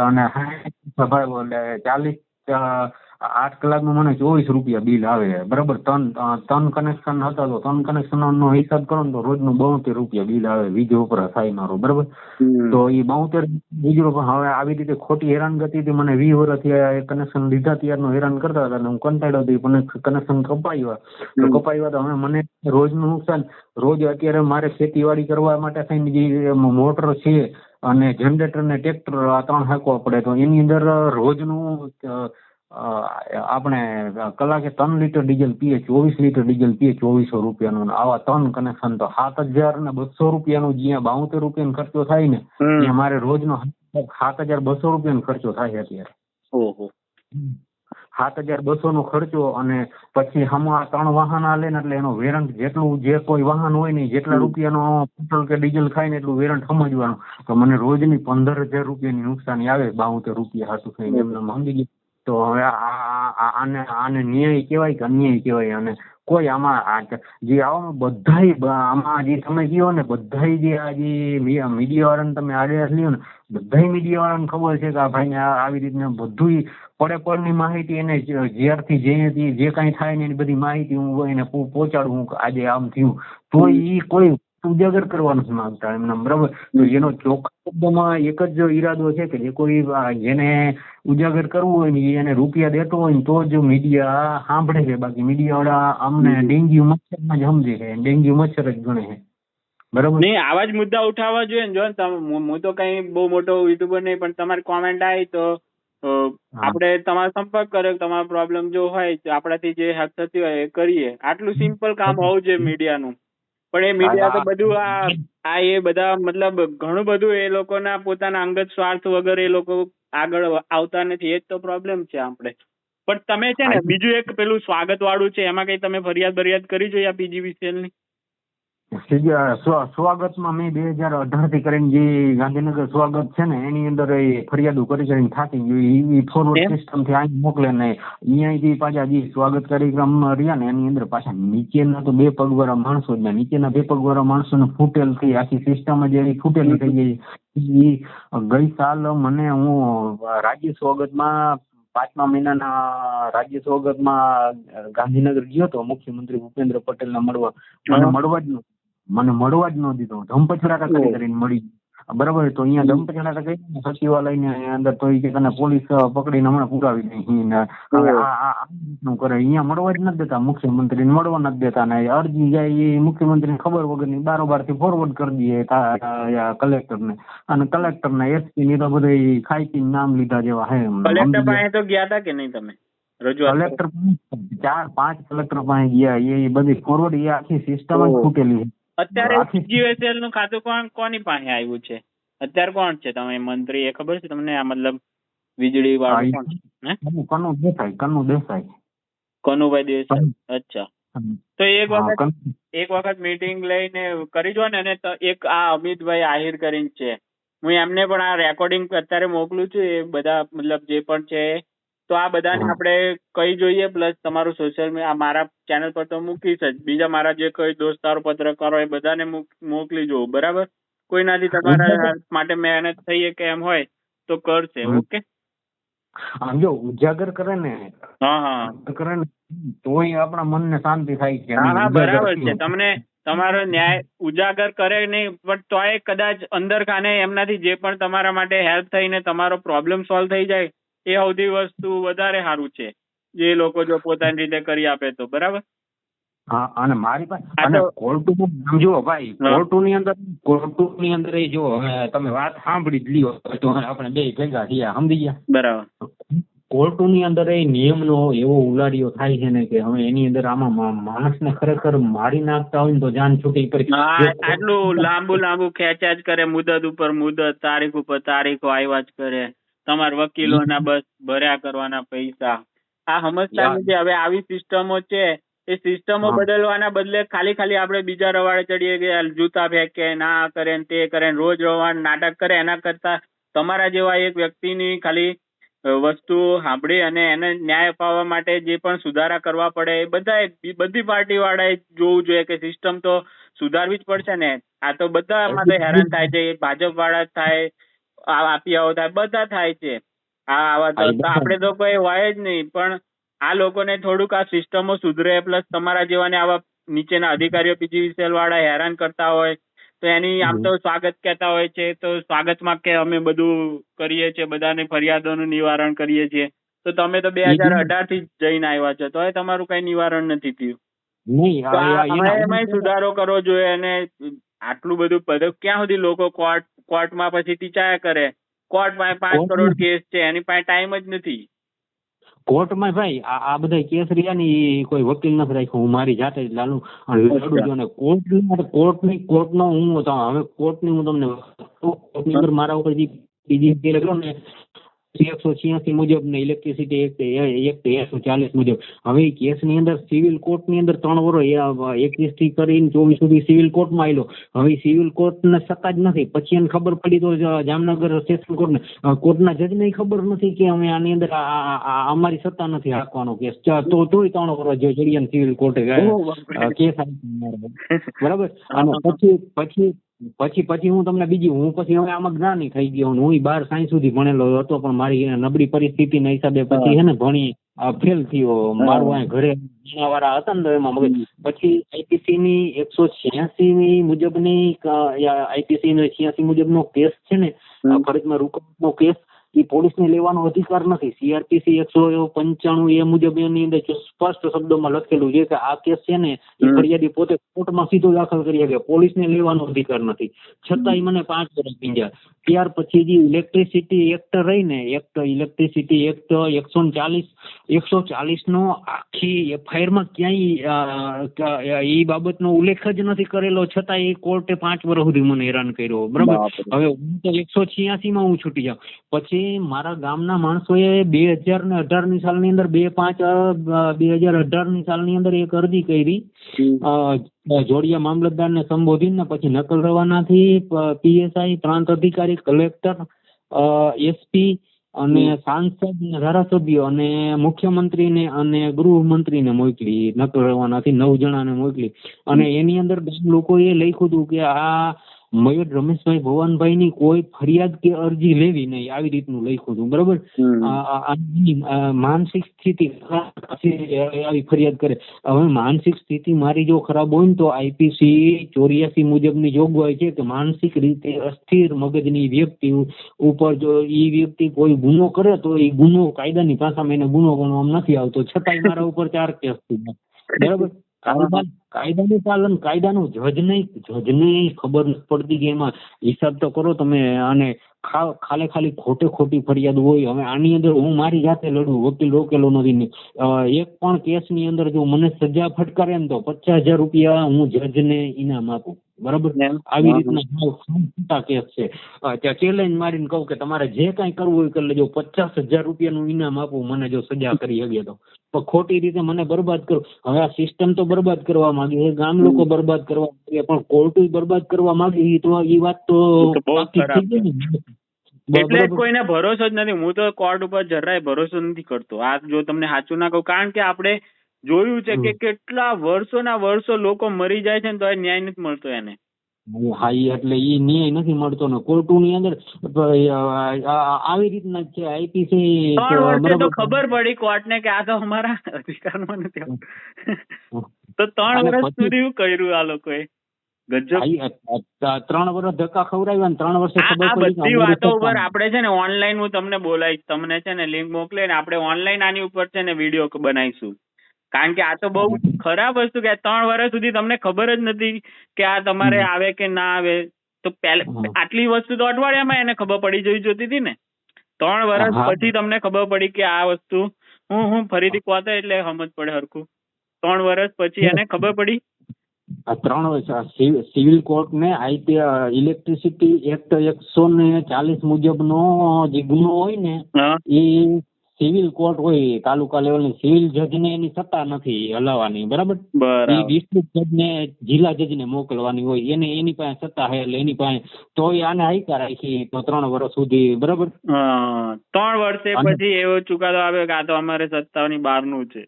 અને 40 8 કલાકનું મને 24 રૂપિયા બિલ આવે, બરાબર. ત્રણ કનેક્શન હતા તો 3 કનેક્શન નો હિસાબ કરો ને તો રોજનું 72 રૂપિયા બિલ આવે વીજ વપરાશ થાય મારો, બરાબર. તો એ 72 વીજ વપરાશ હવે આવી રીતે ખોટી હેરાનગતિથી મને 20 વર્ષથી કનેક્શન લીધા ત્યારનું હેરાન કરતા હતા. હું કંટાળ્યો હતો પણ કનેક્શન કપાવ્યા તો હવે મને રોજનું નુકસાન. રોજ અત્યારે મારે ખેતીવાડી કરવા માટે થઈને જે મોટર છે અને જનરેટર ને ટ્રેક્ટર આ 3 હાંકવા પડે તો એની અંદર રોજનું આપણે કલાકે 3 લીટર ડીઝલ પીએ, 24 લીટર ડીઝલ પીએ 2400 રૂપિયાનું. આવા 3 કનેક્શન તો 7,200 રૂપિયાનું જ્યાં 72 રૂપિયાનો ખર્ચો થાય ને ત્યાં મારે રોજનો 7,200 રૂપિયાનો ખર્ચો થાય અત્યારે. 7,200 નો ખર્ચો અને પછી હમણાં 3 વાહન આલે ને એટલે એનો વેરંટ જેટલું જે કોઈ વાહન હોય ને જેટલા રૂપિયાનો પેટ્રોલ કે ડીઝલ ખાય ને એટલું વેરંટ સમજવાનું. તો મને રોજની 15,000 રૂપિયાની નુકસાની આવે 72 રૂપિયા હાથું થઈને એમને સમજી ગયા. તો હવે આને ન્યાય કહેવાય કે અન્યાય કહેવાય? અને કોઈ આમાં જે આવામાં બધાય આમાં જે તમે કહો ને બધાય જે આ જે મીડિયા વાળાને તમે આડે લ્યો ને બધાય મીડિયા વાળાને ખબર છે કે આ ભાઈને આવી રીતના બધું પડે પડની માહિતી એને જ્યારથી જે કાંઈ થાય ને એની બધી માહિતી હું એને પહોંચાડું આજે આમ થયું તો એ કોઈ ઉજાગર કરવાનું જ માંગતા એમના, બરાબર. તો એનો ચોખ્ખા શબ્દમાં એક જ ઈરાદો છે કે જે કોઈ જેને ઉજાગર કરવું હોય ને એને રૂપિયા દેતો હોય ને તો જ મીડિયા સાંભળે છે. બાકી મીડિયા વાળા અમને ડેન્ગ્યુ મચ્છરમાં જ સમજે છે, ડેન્ગ્યુ મચ્છર જ ગણે છે, બરાબર. નહીં, આવા જ મુદ્દા ઉઠાવવા જોઈએ ને. જો હું તો કઈ બહુ મોટો યુટ્યુબર નહીં પણ તમારી કોમેન્ટ આવી તો આપણે તમારો સંપર્ક કર્યો, તમારો પ્રોબ્લેમ જો હોય તો આપણાથી જે હેલ્પ થતી હોય એ કરીએ. આટલું સિમ્પલ કામ હોવું જોઈએ મીડિયાનું. પણ એ મીડિયા તો બધું આ એ બધા મતલબ ઘણું બધું એ લોકોના પોતાના અંગત સ્વાર્થ વગર એ લોકો આગળ આવતા નથી. એ જ તો પ્રોબ્લેમ છે આપણે. પણ તમે છે ને બીજું એક પેલું સ્વાગત વાળું છે એમાં કઈ તમે ફરિયાદ કરી જોઈએ આ PGVCL ની? સ્વાગતમાં મેં 2018 થી કરીને જે ગાંધીનગર સ્વાગત છે ને એની અંદર ફરિયાદો કરીને થાકી ગયું. એ ફોરવર્ડ સિસ્ટમ થી અહીં મોકલે ને અહીંયાથી પાછા જે સ્વાગત કાર્યક્રમ રહ્યા ને એની અંદર પાછા નીચેના તો 2 પગવાળા માણસો જ નીચેના 2 પગવાળા માણસોને ફૂટેલ થઈ આખી સિસ્ટમ જ એવી ફૂટેલી થઈ ગઈ. ગઈ સાલ મને હું રાજ્ય સ્વાગતમાં 5મા મહિનાના રાજ્ય સ્વાગતમાં ગાંધીનગર ગયો તો મુખ્યમંત્રી ભૂપેન્દ્ર પટેલને મળવા. મને મળવા જ ન દીધો. ધમપછડાટા કરીને મળી, બરાબર. તો અહીંયા ધમપછડાટા કરી સચિવાલયની અંદર તો કે તને પોલીસ પકડીને હમણાં પુરાવી દઈ. હવે આ કરે અહીંયા મળવા જ નથી દેતા, મુખ્યમંત્રીને મળવા નથી દેતા ને અરજી જાય એ મુખ્યમંત્રીને ખબર વગરની બારોબારથી ફોરવર્ડ કરી દઈએ કલેક્ટરને. અને કલેક્ટરના SP ની તો બધા ખાઈથી નામ લીધા જેવા હે. કલેક્ટર પાસે તો ગયા હતા કે નહીં તમે? કલેક્ટર 4-5 કલેક્ટર પાસે ગયા. એ બધી ફોરવર્ડ એ આખી સિસ્ટમ જ ખૂટેલી છે. અત્યારે PGVCL નું ખાતું કોની પાસે આવ્યું છે અત્યારે? કોણ છે તમે મંત્રી એ ખબર છે તમને? આ મતલબ વીજળી વાળું કોણ છે? કનુભાઈ દેસાઈ. અચ્છા. તો એક વખત મીટિંગ લઈને કરી જો ને. અને એક આ અમિતભાઈ આહિર કરીને છે, હું એમને પણ આ રેકોર્ડિંગ અત્યારે મોકલું છું. એ બધા મતલબ જે પણ છે તો આ બધાને આપણે કહી જોઈએ. પ્લસ તમારું સોશિયલ મીડિયા મારા ચેનલ પર તો મૂકીશ જ. બીજા મારા જે કોઈ દોસ્તારો પત્રકારો એ બધાને મોકલી જોઉં, બરાબર. કોઈનાથી તમારા માટે મહેનત થઈએ કે એમ હોય તો કરશે. ઓકે. જો ઉજાગર કરે ને કરે ને તોય આપણા મનને શાંતિ થાય છે. હા, બરાબર છે. તમને તમારો ન્યાય ઉજાગર કરે નહીં પણ તોય કદાચ અંદર ખાને એમનાથી જે પણ તમારા માટે હેલ્પ થઈને તમારો પ્રોબ્લેમ સોલ્વ થઈ જાય એ સૌથી વસ્તુ વધારે સારું છે. જે લોકો જો પોતાની રીતે કરી આપે તો, બરાબર. હા, અને મારી પાસે કોર્ટું જો ભાઈ કોર્ટુની અંદર જો તમે વાત સાંભળી જ લ્યો તો આપણે 2 ભેગા થયા, સમજી ગયા, બરાબર. કોર્ટુની અંદર એ નિયમનો એવો ઉલાડિયો થાય છે ને કે હવે એની અંદર આમાં માણસને ખરેખર મારી નાખતા હોય ને તો જાન છૂટી પડી. આટલું લાંબુ ખેંચ્યા જ કરે, મુદત ઉપર મુદત, તારીખ ઉપર તારીખો આવ્યા જ કરે. તમારા વકીલોના બસ ભર્યા કરવાના પૈસા. આ સમજતા નથી. હવે આવી સિસ્ટમો છે એ સિસ્ટમો બદલવાના બદલે ખાલી આપણે બીજા રવાડે ચડીએ કે જૂતા ફેંકે, ના કરે તે કરે, રોજ રવાડ નાટક કરે. એના કરતા તમારા જેવા એક વ્યક્તિની ખાલી વસ્તુ સાંભળી અને એને ન્યાય અપાવવા માટે જે પણ સુધારા કરવા પડે એ બધી પાર્ટી વાળાએ જોવું જોઈએ કે સિસ્ટમ તો સુધારવી જ પડશે ને. આ તો બધા આમાં તો હેરાન થાય છે, ભાજપ વાળા થાય, આપિયાઓ થાય, બધા થાય છે. આવા તો આપણે તો કોઈ હોય જ નહીં, પણ આ લોકોને થોડુંક આ સિસ્ટમો સુધરે, પ્લસ તમારા જેવાને આવા નીચેના અધિકારીઓ PGVCL વાળા હેરાન કરતા હોય તો એની આમ તો સ્વાગત કહેતા હોય છે, તો સ્વાગતમાં કે અમે બધું કરીએ છીએ, બધાને ફરિયાદોનું નિવારણ કરીએ છીએ, તો તમે તો 2018 થી જઈને આવ્યા છો તોય તમારું કઈ નિવારણ નથી થયું. એમાં સુધારો કરવો જોઈએ. અને આટલું બધું ક્યાં સુધી લોકો કોર્ટમાં પછી ટીચાયા કરે. કોર્ટમાં 5 કરોડ કેસ છે, એની પાસે ટાઈમ જ નથી. કોર્ટમાં ભાઈ આ બધા કેસ રહ્યા ને એ કોઈ વકીલ નથી રાખ્યો, હું મારી જાતે જ લડું છું. અને કોર્ટનો હું હવે કોર્ટની હું તમને કોર્ટની અંદર મારા ઉપર જે PGVCL કર્યો ને 186 મુજબ ને ઇલેક્ટ્રિસિટી એક્ટ 140 મુજબ, હવે કેસ ની અંદર સિવિલ કોર્ટ ની અંદર 3 વર્ષ 21 થી કરીને 24 સુધી સિવિલ કોર્ટમાં આવેલો. હવે સિવિલ કોર્ટ ને સત્તા જ નથી. પછી એને ખબર પડી તો જામનગર સેશન કોર્ટના જજને ખબર નથી કે અમે આની અંદર અમારી સત્તા નથી રાખવાનો કેસ, તોય 3 વર્ષ જડિયાને સિવિલ કોર્ટે કેસ બરાબર. અને પછી હું તમને હું પછી હવે આમાં જ્ઞાની થઈ ગયો. હું 12 સાયન્સ સુધી ભણેલો હતો, પણ મારી નબળી પરિસ્થિતિના હિસાબે પછી હે ને ભણી ફેલ થયો. મારું અહીં ઘરે વાળા હતા ને એમાં મગજ. પછી IPC ની 186 મુજબની IPC 86 મુજબનો કેસ છે ને, ફરજમાં રૂકાવટનો કેસ, એ પોલીસને લેવાનો અધિકાર નથી. CRPC 195 મુજબ એની અંદર સ્પષ્ટ શબ્દોમાં લખેલું છે કે આ કેસ છે ને એ ફરિયાદી પોતે કોર્ટમાં સીધો દાખલ કરી શકે, પોલીસને લેવાનો અધિકાર નથી. છતાંય મને 5 વર્ષ પીંજ્યા. ત્યાર પછી જે ઇલેક્ટ્રિસિટી એક્ટ રહી ને, ઇલેક્ટ્રિસિટી એક્ટ 140 નો આખી FIR માં ક્યાંય એ બાબતનો ઉલ્લેખ જ નથી કરેલો, છતાં એ કોર્ટે 5 વર્ષ સુધી મને હેરાન કર્યો. બરાબર. હવે હું તો 186 માં હું છૂટી જાઉં. પછી મારા ગામના માણસોએ 2018 સાલની અંદર 2018 સાલની અંદર એક અરજી કરી જોડિયા મામલતદારને સંબોધીને. પછી નકલ રવાનાથી PSI, પ્રાંત અધિકારી, કલેક્ટર, SP અને સાંસદ, ધારાસભ્યો અને મુખ્યમંત્રીને અને ગૃહમંત્રીને મોકલી. નકલ રવાનાથી 9 જણાને મોકલી. અને એની અંદર લોકોએ લખ્યું હતું કે આ મયુર રમેશભાઈ ભવાનભાઈ ની કોઈ ફરિયાદ કે અરજી લેવી નહીં, આવી રીતનું લખ્યું હતું. બરોબર. માનસિક સ્થિતિ આવી ફરિયાદ કરે. હવે માનસિક સ્થિતિ મારી જો ખરાબ હોય ને તો IPC 84 મુજબની જોગવાઈ છે કે માનસિક રીતે અસ્થિર મગજની વ્યક્તિ ઉપર જો એ વ્યક્તિ કોઈ ગુનો કરે તો એ ગુનો કાયદાની ભાષામાં એને ગુનો ગણવામાં નથી આવતો, છતાંય મારા ઉપર 4 કેસ થયા. બરાબર. કાયદાનું પાલન, કાયદાનું જજને ખબર નથી પડતી કે એમાં હિસાબ તો કરો તમે. અને ખાલી ખોટી ફરિયાદ હોય. હવે આની અંદર હું મારી જાતે લડું, વકીલ રોકેલો નથી. એક પણ કેસ ની અંદર જો મને સજા ફટકારે ને તો 50,000 રૂપિયા હું જજને ઇનામ આપું. બરાબર. આવી રીતના કેસ છે. ત્યાં ચેલેન્જ મારીને કહું કે તમારે જે કઈ કરવું હોય કરી લેજો, 50,000 રૂપિયાનું ઇનામ આપું મને જો સજા કરી શકે તો. ખોટી રીતે મને બરબાદ કરો. હવે આ સિસ્ટમ તો બરબાદ કરવા માંગે છે, ગામ લોકો બરબાદ કરવા માંગે, પણ કોર્ટ બરબાદ કરવા માંગે તો એ વાત તો એટલે કોઈને ભરોસો જ નથી. હું તો કોર્ટ ઉપર જરાય ભરોસો નથી કરતો. આ જો તમને સાચું ના કહું, કારણ કે આપણે જોયું છે કે કેટલા વર્ષોના વર્ષો લોકો મરી જાય છે ને તો ન્યાય નથી મળતો એને. હા, એટલે એ ન્યાય નથી મળતો ને કોર્ટોની અંદર આવી રીતના છે. IPC 3 વર્ષે તો ખબર પડી કોર્ટને કે આ તો અમારા અધિકારમાં નથી આવતું. તો 3 વર્ષ સુધી શું કર્યું આ લોકોએ? ગજબ. 3 વર્ષ ધક્કા ખવડાવ્યા ને 3 વર્ષે ખબર પડી. બધી વાતો ઉપર આપણે છે ને ઓનલાઈન હું તમને બોલાવીશ, તમને છે ને લિંક મોકલે ને આપણે ઓનલાઈન આની ઉપર છે ને વિડીયો બનાવીશું. કારણ કે આ તો બહુ ખરાબ વસ્તુ કે 3 વર્ષ સુધી તમને ખબર જ નથી કે આ તમારે આવે કે ના આવે. તો આટલી વસ્તુ તો અઠવાડિયામાં એને ખબર પડી જોઈતી હતી ને. 3 વર્ષ પછી તમને ખબર પડી કે આ વસ્તુ હું ફરીથી કહો એટલે સમજ પડે હરખું. 3 વર્ષ પછી એને ખબર પડી. 3 વર્ષ સિવિલ કોર્ટ ને ઇલેક્ટ્રિસિટી એક્ટ 140 મુજબનો જે ગુનો હોય ને એ સિવિલ કોર્ટ હોય તાલુકા લેવલની, સિવિલ જજને એની સત્તા નથી હલાવવાની, બરાબર. એ ડિસ્ટ્રિક્ટ જજને જિલ્લા જજને મોકલવાની હોય, એની પાસે સત્તા છે. એટલે એની પાસે તોય આને હાઈકા રાખી તો 3 વર્ષ સુધી, બરાબર. 3 વર્ષે પછી એવો ચુકાદો આવ્યો કે આ તો અમારે સત્તાની બહારનું છે.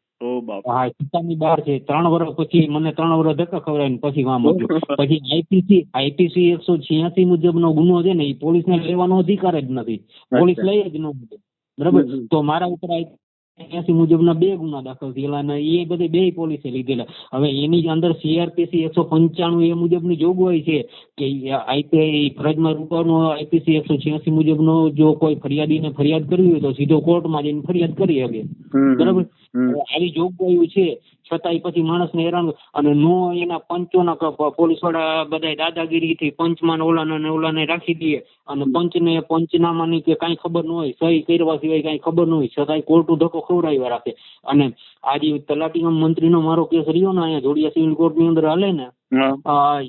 હા, સત્તાની બહાર છે. 3 વર્ષ પછી મને 3 વર્ષ ધક્કા ખવડાવીને પછી વામ મોકલ્યો. પછી આઈપીસી 186 મુજબનો ગુનો છે ને, એ પોલીસને લેવાનો અધિકાર જ નથી, પોલીસ લઈ જ ન શકે, બરાબર. તો મારા ઉપર 80 મુજબના 2 ગુના દાખલ થયેલા અને એ બધે 2 પોલીસે લીધેલા. હવે એની અંદર CRPC 195 એ મુજબની જોગવાઈ છે કે આઈપીઆઈ ફરજમાં રૂપાનો આઈપીસી 186 મુજબનો જો કોઈ ફરિયાદીને ફરિયાદ કરવી હોય તો સીધો કોર્ટમાં જઈને ફરિયાદ કરી શકે, બરાબર. આવી જોગવાઈઓ છે, છતાંય પછી માણસને હેરાન અને નો એના પંચોના પોલીસ વાળા બધા દાદાગીરીથી પંચમાં ઓલાને રાખી દે અને પંચનામાની કે કાંઈ ખબર ન હોય, સહી કરવા સિવાય કાંઈ ખબર ન હોય, છતાંય કોર્ટો ધક્કો ખવડાવ્યા રાખે. અને આજે તલાટી મંત્રીનો મારો કેસ રહ્યો ને અહીંયા જોડિયા સિવિલ કોર્ટની અંદર હાલે ને,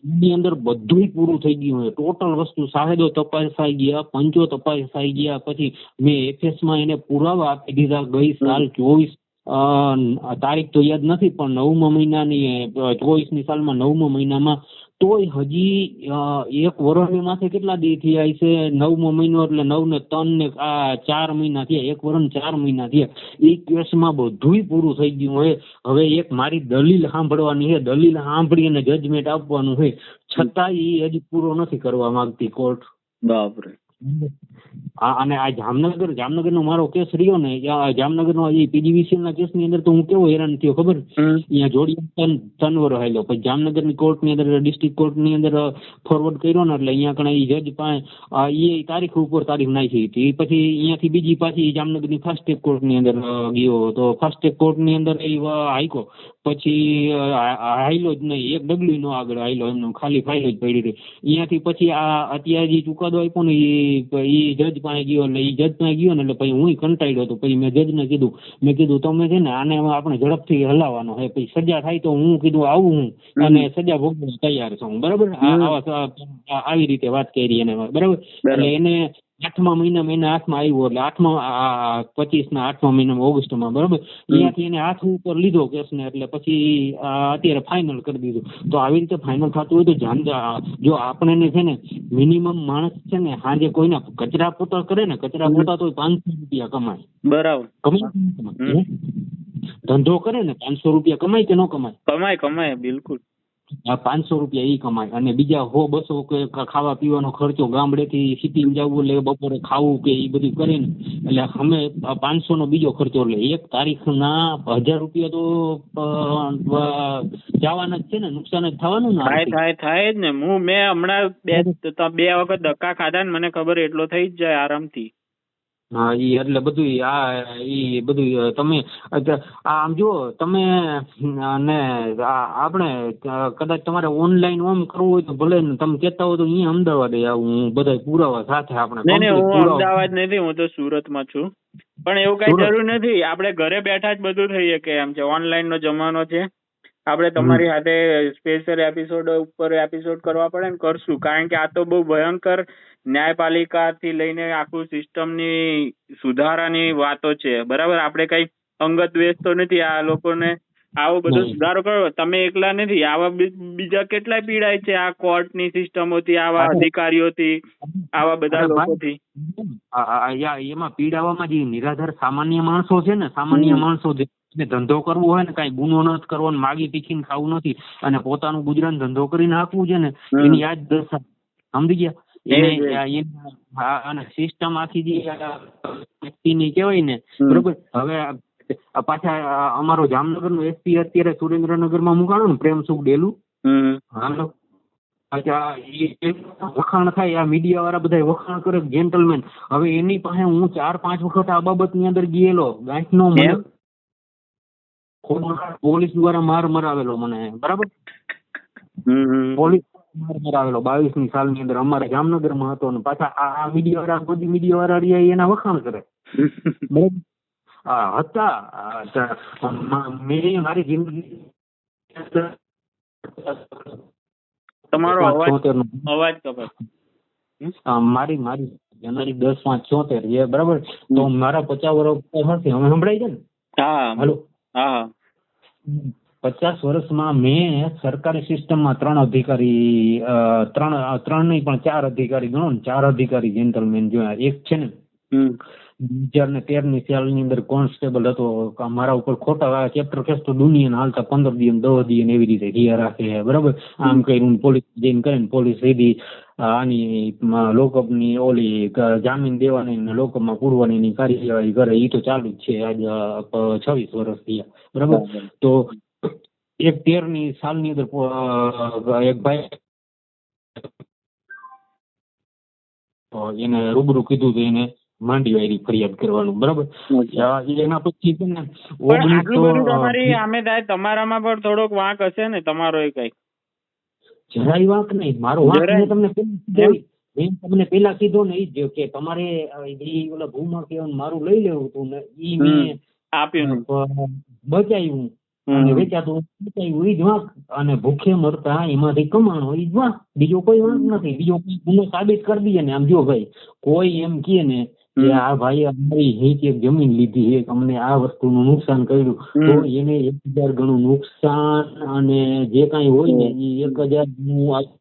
એની અંદર બધું પૂરું થઈ ગયું હોય, ટોટલ વસ્તુ સાહેદો તપાસાઈ ગયા, પંચો તપાસાઈ ગયા. પછી મેં FS માં એને પુરાવા આપી દીધા. ગઈ સાલ 24 તારીખ તો યાદ નથી પણ 9મા મહિનાની 24ની સાલમાં 9મા મહિનામાં, તોય હજી 1 વર્ષની માથે કેટલા દી થયા છે? 9મો મહિનો એટલે 9 ને 3 ને 4 મહિના થયા, 1 વર્ષ 4 મહિના થયા. એ કેસમાં બધુંય પૂરું થઈ ગયું હોય. હવે એક મારી દલીલ સાંભળવાની છે, દલીલ સાંભળી અને જજમેન્ટ આપવાનું છે, છતાં એ હજી પૂરો નથી કરવા માંગતી કોર્ટ. બાપરે. અને આ જામનગરનો મારો કેસ રહ્યો ને, જામનગરનો PGVCL ના કેસની અંદર તો હું કેવો હેરાન થયો ખબર? અહીંયા જોડિયા 3 વર્ષ હાલ્યો, પછી જામનગરની કોર્ટની અંદર ડિસ્ટ્રિક્ટ કોર્ટની અંદર ફોરવર્ડ કર્યો ને, એટલે અહીંયા કણે જજ પાસે એ તારીખ ઉપર તારીખ નાખી હતી. પછી અહીંયાથી બીજી પાછી જામનગરની ફાસ્ટ ટ્રેક કોર્ટની અંદર ગયો, તો ફાસ્ટ ટ્રેક કોર્ટની અંદર એ હાઈકો, પછી હાઈલો જ નહીં, એક ડગલું નો આગળ હાઈલો, એમનો ખાલી ફાઇલ જ પડી હતી. અહીંયાથી પછી આ અત્યારે જે ચુકાદો આપ્યો ને એ જજ પાસે ગયો, એટલે એ જજ પાસે ગયો ને એટલે પછી હું કંટાળ્યો હતો. પછી મેં જજને કીધું તમે છે ને આને આપણે ઝડપથી હલાવવાનો છે, પછી સજા થાય તો હું કીધું આવું હું અને સજા ભોગવવા તૈયાર છું, બરાબર. આવી રીતે વાત કરી એને, બરાબર. એટલે એને 8મા મહિનામાં એને હાથમાં આવ્યો, એટલે 25ના 8મા મહિનામાં ઓગસ્ટમાં, બરાબર. અહીંયાથી એને હાથ ઉપર લીધો કેસને, એટલે પછી અત્યારે ફાઇનલ કરી દીધું. તો આવી રીતે ફાઇનલ થતું હોય તો જો આપણે છે ને મિનિમમ માણસ છે ને સાંજે કોઈના કચરા પોતા કરે ને, કચરા પોતા તો 500 રૂપિયા કમાય, બરાબર. કમાય, ધંધો કરે ને 500 રૂપિયા કમાય કે ન કમાય? કમાય બિલકુલ. 500 રૂપિયા એ કમાય. અને બીજા 100-200 કે ખાવા પીવાનો ખર્ચો, ગામડેથી સિટીમાં જવું એટલે બપોરે ખાવું કે એ બધું કરે ને, એટલે અમે 500 નો બીજો ખર્ચો. એટલે 1 તારીખના 1000 રૂપિયા તો જવાના જ છે ને, નુકસાન જ થવાનું ને. થાય જ ને. મેં હમણાં 2 વખત ધક્કા ખાધા ને, મને ખબર એટલો થઈ જ જાય આરામથી. હા, એટલે બધું તમે આમ જુઓ તમે, અને આપણે કદાચ તમારે ઓનલાઈન ઓમ કરવું હોય તો ભલે તમે કહેતા હોય તો અહીંયા અમદાવાદ આવું, બધા પુરાવા સાથે આપણે. હું અમદાવાદ નથી, હું તો સુરતમાં છું. પણ એવું કઈ જરૂર નથી, આપણે ઘરે બેઠા જ બધું થઈ શકે એમ છે. ઓનલાઈન નો જમાનો છે. આપણે તમારી સાથે સ્પેશિયલ એપિસોડ કરવા પડે ને, કરશું. કારણ કે આ તો બહુ ભયંકર ન્યાયપાલિકાથી લઈને આખું સિસ્ટમની સુધારાની વાતો છે, બરાબર. આપણે કઈ અંગત દ્વેષ તો નથી. આ લોકોને આવો બધો સુધારો કરો. તમે એકલા નથી, આવા બીજા કેટલાય પીડાય છે આ કોર્ટની સિસ્ટમોથી, આવા અધિકારીઓથી, આવા બધા લોકોથી. એમાં પીડાવામાં જે નિરાધાર સામાન્ય માણસો છે ને, સામાન્ય માણસો ધંધો કરવો હોય ને, કઈ ગુનો નથી કરવો, માગી ટીકીને ખાવું નથી, અને પોતાનું ગુજરાન ધંધો કરીને આપવું છે ને, એની યાદ દર્શા, સમજી ગયા? અને સિસ્ટમ આખી જે કહેવાય ને, બરોબર. હવે પાછા અમારો જામનગર નો SP અત્યારે સુરેન્દ્રનગરમાં મુકાણો ને, પ્રેમસુખ ડેલું. વખાણ થાય, આ મીડિયા વાળા બધા વખાણ કરે, જેન્ટલમેન. હવે એની પાસે હું 4-5 વખત આ બાબતની અંદર ગયેલો, ગાંઠનો મને પોલીસ દ્વારા માર મરાવેલો મને, બરાબર. પોલીસ માર મરાવેલો 22ની સાલની અંદર અમારે જામનગરમાં હતો. ને પાછા આ મીડિયા વાળા, બધી મીડિયા વાળા રહ્યા એના વખાણ કરે, બરાબર. હતા મેં મારી જિંદગી, તમારો અવાજ કપાય. મારી જાન્યુઆરી 10/5/74 છે બરાબર. તો મારા 50 વર્ષ હશે, હવે સંભળાય છે ને? હા હાલો. હા 50 વર્ષમાં મેં સરકારી સિસ્ટમમાં 3 અધિકારી, 3 નહીં પણ 4 અધિકારી ગણો ને, 4 અધિકારી જેન્ટલમેન જોયા. એક છે ને 2013ની સાલની અંદર કોન્સ્ટેબલ હતો, મારા ઉપર ખોટા ચેપ્ટર કેસ તો દુનિયાના હાલતા 15 દિવસ 10 દિવસ એવી રીતે રિયા રાખે બરાબર. આમ કર્યું પોલીસ જઈને કરે ને પોલીસ સીધી આની લોકઅપની ઓલી જામીન દેવાની ને લોકઅપમાં પૂરવાની કાર્યવાહી કરે. એ તો ચાલુ જ છે આજ 26 વર્ષ થયા બરાબર. તો એક 13ની સાલની અંદર એક ભાઈ એને રૂબરૂ કીધું તો એને માંડી વાયરી ફરિયાદ કરવાનું બરાબર. એના પછી છે ને તમારી આમે થાય તમારામાં પણ થોડોક વાંક હશે ને તમારો એ કઈ? જરાય વાંક નહીં. મારો વાંક મેં તમને પેલા કીધો ને ઈ જ કે તમારે ઓલા ભૂમા કેવાનું મારું લઈ લેવું હતું ને ઈ મેં આપ્યું બચાવ્યું અને વેચાતું બચાવ્યું ઈ જ વાંક. અને ભૂખે મરતા એમાંથી કમાણો ઈ જ વાંક, બીજો કોઈ વાંક નથી. બીજો કોઈ ગુનો સાબિત કરી દઈએ ને આમ જો ભાઈ કોઈ એમ કહે ને કે આ ભાઈ અમારી એક જમીન લીધી છે, અમને આ વસ્તુનું નુકસાન કર્યું, તો એને 1000 ગણું નુકસાન અને જે કાંઈ હોય ને એ 1000 ગણું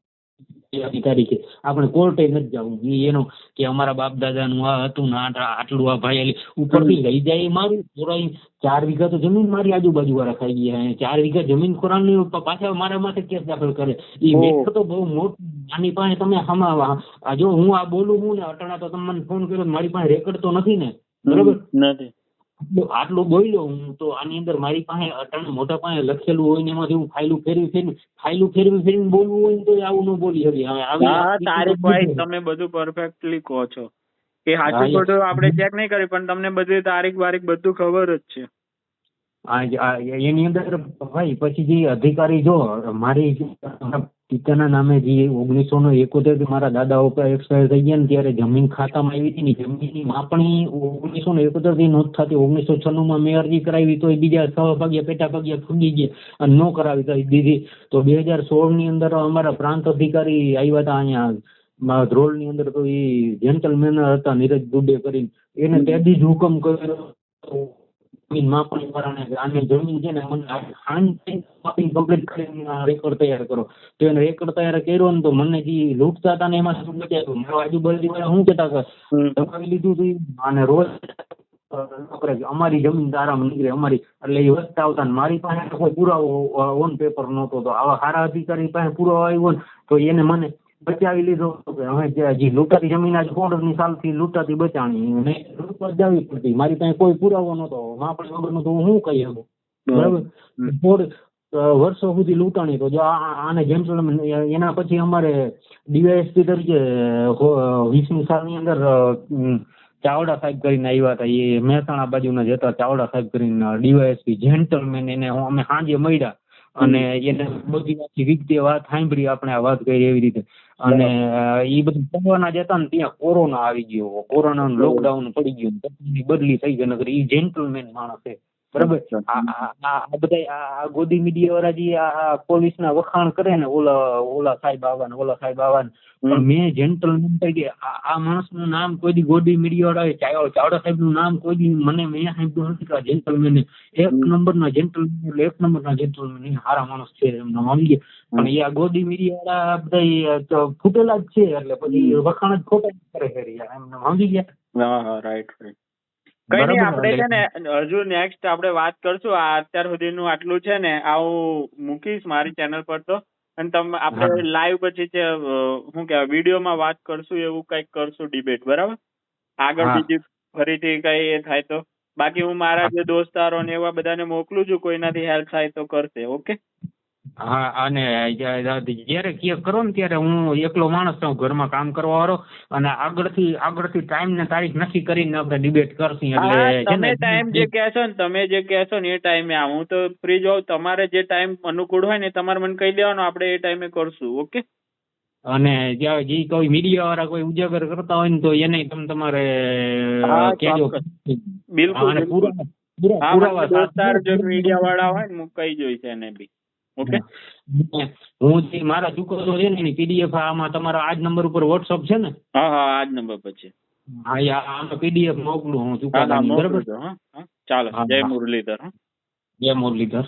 અધિકારી છે. આપણે કોર્ટે નથી જવું. એનો કે અમારા બાપ દાદા નું આ હતું ને આટલું આ ભાઈ ઉપરથી લઈ જાય મારું ખોરાઈ. 4 વીઘા તો જમીન મારી આજુબાજુ વાળા ખાઈ ગયા. 4 વીઘા જમીન ખોરાની પાછા મારા માથે કેસ દાખલ કરે. એ મેટર તો બહુ મોટું. આની પાસે તમે હમણાં જો હું આ બોલું હું ને અટાણા તો તમે મને ફોન કર્યો, મારી પાસે રેકોર્ડ તો નથી ને બરોબર નથી. આટલું બોલ્યો હું તો આની અંદર મારી પાસે અટાણે મોટા પાસે લખેલું હોય ને એમાંથી હું ફાઇલું ફેરવી બોલવું હોય ને તો આવું ન બોલી શકે. તારીખ વાઇઝ તમે બધું પરફેક્ટલી કહો છો કે સાચું ખોટું આપણે ચેક નહીં કરી, પણ તમને બધી તારીખ બારીખ બધું ખબર જ છે. એની અંદર ભાઈ પછી જે અધિકારી જો મારી પિતાના નામે જે 1971 મારા દાદા ઉપર એક્સપાયર થઈ ગયા ને ત્યારે જમીન ખાતામાં આવી હતી ને જમીનની માપણી 1971 થી નોંધ થતી. 1996 મેં અરજી કરાવી તો બીજા સહભાગ્યા પેટા ભાગ્યા ફૂગી ગયા અને ન કરાવી તો દીધી. તો 2016 ની અંદર અમારા પ્રાંત અધિકારી આવ્યા હતા અહીંયા ધ્રોલ ની અંદર. તો એ જેન્ટલમેન હતા નીરજ દુબે કરીને, એને તેથી જ હુકમ કર્યો માપણી વાળાને આને જમીન છે ને મને કમ્પ્લીટ કરીને રેકોર્ડ તૈયાર કરો. તો એને રેકોર્ડ તૈયાર કર્યો ને તો મને જે લૂંટતા હતા ને એમાં શું બચાવ્યું. મારો આજુબાજુ વાળા શું કેતા દબાવી લીધું હતું અને રોજ અમારી જમીન તારામાં નીકળે અમારી, એટલે એ વધતા આવતા. મારી પાસે કોઈ પુરાવો ઓન પેપર નહોતો. તો આવા સારા અધિકારી પાસે પુરાવો આવ્યો ને તો એને મને બચાવી લીધો. હવે જે લૂંટાતી જમીન આજ 16ની સાલથી લૂંટાતી બચાણી બચાવવી પડતી. મારી પાસે કોઈ પુરાવો નતો, માપણી વગર નો તો હું શું કહી શકું બરાબર. વર્ષો સુધી લૂંટાણી. તો જો આને જેન્ટલમેન એના પછી અમારે ડીવાયએસપી તરીકે 20ની સાલની અંદર ચાવડા સાહેબ કરીને આવ્યા હતા. એ મહેસાણા બાજુના જ હતા. ચાવડા સાહેબ કરીને ડીવાયએસપી જેન્ટલમેન. એને અમે સાંજે મળ્યા અને એને બધી આખી વિગતે વાત સાંભળી. આપણે આ વાત કરી એવી રીતે. અને એ બધું કરવાના જ હતા ને ત્યાં કોરોના આવી ગયો. કોરોનાનું લોકડાઉન પડી ગયું, બદલી થઈ ગઈ. નકર એ જેન્ટલમેન માણસ છે બરાબર. આ બધા આ ગોદી મીડિયા વાળા જે આ પોલીસના વખાણ કરે ને ઓલા સાહેબ આવા ને ઓલા સાહેબ આવા ને, પણ મેં જેન્ટલમેન તરીકે આ માણસનું નામ કોઈ દી ગોદી મીડિયા વાળા ચાવડા સાહેબ નું નામ કોઈ દી મેં સાંભળ્યું નથી કે જેન્ટલમેન એક નંબરના જેન્ટલમેન એ સારા માણસ છે એમનો સમજી. પણ એ આ ગોદી મીડિયા વાળા બધા ફૂટેલા જ છે એટલે પછી વખાણ જ ખોટા કરે છે એમને સમજી ગયા. હા રાઈટ રાઈટ. કઈ નહીં, આપણે છે ને હજુ નેક્સ્ટ આપણે વાત કરશું. આ અત્યાર સુધીનું આટલું છે ને આવું મૂકીશ મારી ચેનલ પર તો. અને તમે આપણે લાઈવ પછી છે શું કહેવાય વિડીયોમાં વાત કરશું, એવું કંઈક કરશું ડિબેટ બરાબર. આગળ બીજી ફરીથી કઈ એ થાય તો. બાકી હું મારા જે દોસ્તારો ને એવા બધાને મોકલું છું, કોઈનાથી હેલ્પ થાય તો કરશે. ઓકે. હા, અને જયારે કેક કરો ને ત્યારે હું એકલો માણસ છું ઘરમાં કામ કરવા વાળો, અને આગળથી ટાઈમ ને તારીખ નક્કી કરીને આપણે ડિબેટ કરશું. એટલે તમે ટાઈમ જે કહેશો ને તમે જે કહેશો ને એ ટાઈમે હું તો ફ્રી જ હોઉં. તમારે જે ટાઈમ અનુકૂળ હોય ને તમારે મને કહી દેવાનો, આપણે એ ટાઈમે કરશું. ઓકે. અને જે કોઈ મીડિયા વાળા કોઈ ઉજાગર કરતા હોય ને તો એને તમારે કહેજો. બિલકુલ. મીડિયા વાળા હોય ને હું કહી જોઈશ એને બી. ઓકે. હું જે મારા ચુકવતો છે ને પીડીએફ આમાં તમારા આજ નંબર ઉપર વોટ્સઅપ છે ને? હા આજ નંબર પર છે. હા આમાં PDF મોકલું હું હા ચુકાદાની, મોકલી બરાબર. દો. હા ચાલો. હા, જય હા. મુરલીધર. જય મુરલીધર.